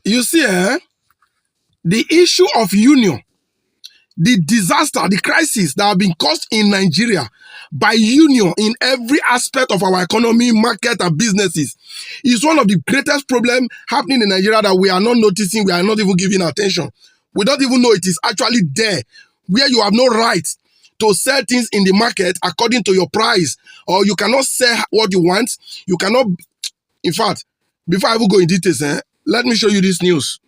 You see, the issue of union, the disaster, the crisis that have been caused in Nigeria by union in every aspect of our economy, market, and businesses is one of the greatest problems happening in Nigeria that we are not noticing, we are not even giving attention. We don't even know it is actually there, where you have no right to sell things in the market according to your price, or you cannot sell what you want. You cannot, in fact, before I even go in details, let me show you this news.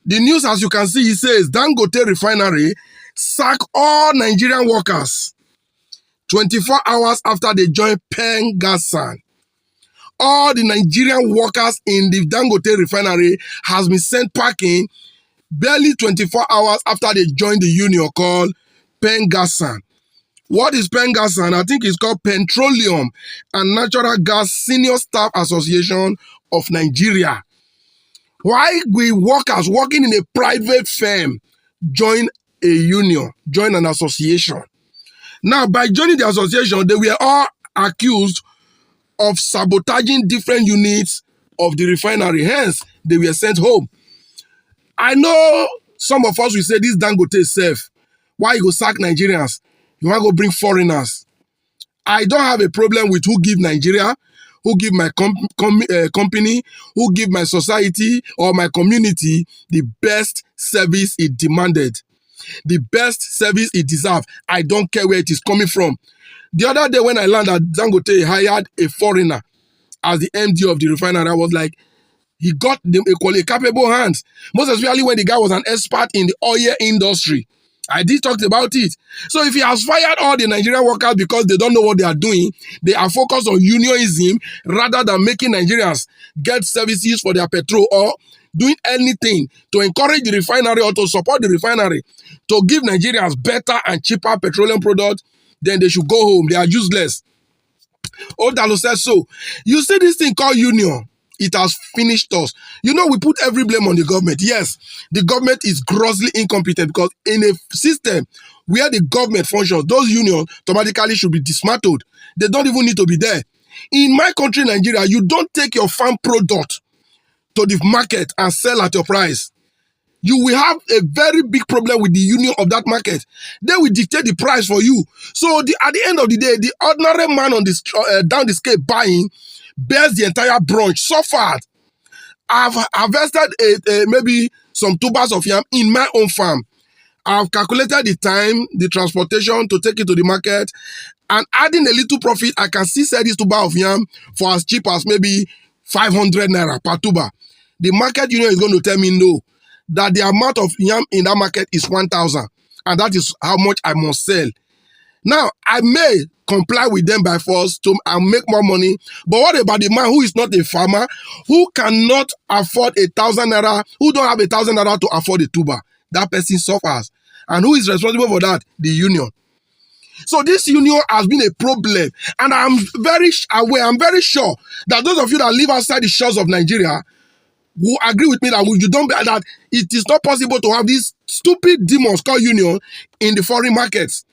The news, as you can see, it says Dangote Refinery sack all Nigerian workers 24 hours after they joined Pengassan. All the Nigerian workers in the Dangote Refinery has been sent packing barely 24 hours after they joined the union called Pengassan. What is Pengassan? I think it's called Petroleum and Natural Gas Senior Staff Association of Nigeria. Why we workers working in a private firm join a union, join an association? Now, by joining the association, they were all accused of sabotaging different units of the refinery. Hence, they were sent home. I know some of us will say this Dangote is safe. Why you go sack Nigerians? You want to go bring foreigners? I don't have a problem with who give Nigeria, who give my company, who give my society or my community the best service it demanded, the best service it deserves. I don't care where it is coming from. The other day when I learned that Dangote hired a foreigner as the MD of the refinery, I was like, he got a capable hands, most especially when the guy was an expert in the oil industry. I did talk about it. So if he has fired all the Nigerian workers because they don't know what they are doing, they are focused on unionism rather than making Nigerians get services for their petrol or doing anything to encourage the refinery or to support the refinery to give Nigerians better and cheaper petroleum products, then they should go home. They are useless. Odalo says so. You see this thing called union. It has finished us. You know, we put every blame on the government. Yes, the government is grossly incompetent because in a system where the government functions, those unions automatically should be dismantled. They don't even need to be there. In my country, Nigeria, you don't take your farm product to the market and sell at your price. You will have a very big problem with the union of that market. They will dictate the price for you. So at the end of the day, the ordinary man on this down the scale buying bears the entire brunch. So far, I've harvested maybe some tubers of yam in my own farm. I've calculated the time, the transportation to take it to the market, and adding a little profit, I can still sell this tuber of yam for as cheap as maybe 500 naira per tuber. The market union is going to tell me no, that the amount of yam in that market is 1,000, and that is how much I must sell. Now, I may comply with them by force to make more money, but what about the man who is not a farmer, who cannot afford 1,000 naira, who don't have 1,000 naira to afford a tuber? That person suffers. And who is responsible for that? The union. So this union has been a problem, and I'm very aware, I'm very sure that those of you that live outside the shores of Nigeria will agree with me that it is not possible to have these stupid demons called union in the foreign markets.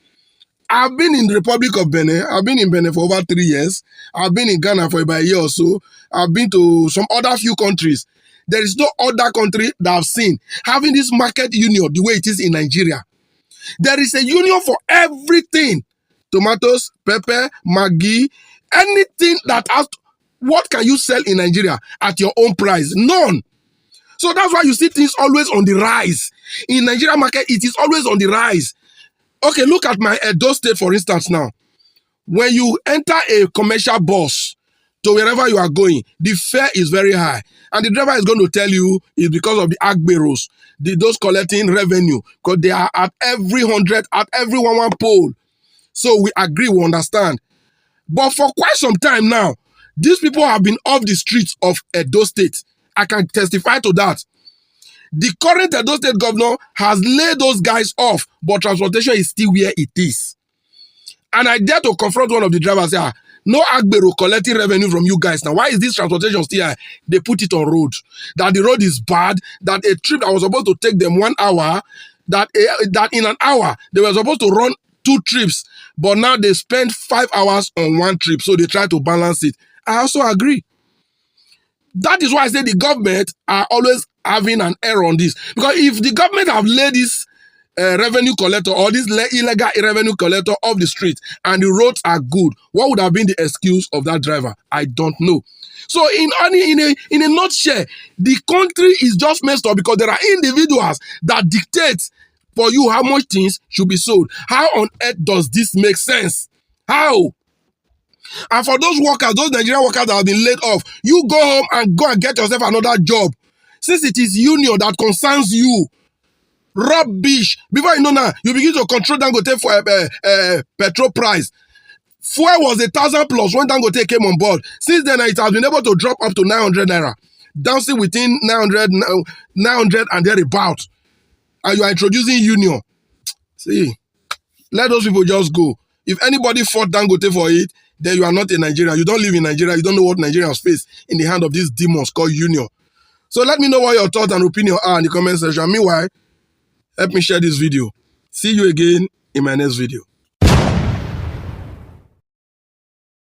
I've been in the Republic of Benin. I've been in Benin for over 3 years. I've been in Ghana for about a year or so. I've been to some other few countries. There is no other country that I've seen having this market union the way it is in Nigeria. There is a union for everything. Tomatoes, pepper, Maggi, anything that has... What can you sell in Nigeria at your own price? None. So that's why you see things always on the rise. In Nigeria market, it is always on the rise. Okay, look at my Edo State, for instance, now. When you enter a commercial bus to wherever you are going, the fare is very high. And the driver is going to tell you it's because of the agberos, those collecting revenue, because they are at every 100, at every one pole. So we agree, we understand. But for quite some time now, these people have been off the streets of Edo State. I can testify to that. The current Edo State governor has laid those guys off, but transportation is still where it is. And I dare to confront one of the drivers and say, no Agbero collecting revenue from you guys now. Why is this transportation still here? They put it on road. That the road is bad, that a trip that was supposed to take them 1 hour, that in an hour, they were supposed to run 2 trips, but now they spend 5 hours on 1 trip, so they try to balance it. I also agree. That is why I say the government are always having an error on this. Because if the government have laid this revenue collector or this illegal revenue collector off the street and the roads are good, what would have been the excuse of that driver? I don't know. So in a nutshell, the country is just messed up because there are individuals that dictate for you how much things should be sold. How on earth does this make sense? How? And for those workers, those Nigerian workers that have been laid off, you go home and go and get yourself another job. Since it is union that concerns you, rubbish. Before you know now, you begin to control Dangote for petrol price. Fuel was 1,000 plus when Dangote came on board. Since then, it has been able to drop up to 900 naira. Dancing within 900 and thereabout. And you are introducing union. See, let those people just go. If anybody fought Dangote for it, then you are not a Nigerian. You don't live in Nigeria. You don't know what Nigerians face in the hand of these demons called union. So let me know what your thoughts and opinion are in the comment section. Meanwhile, help me share this video. See you again in my next video.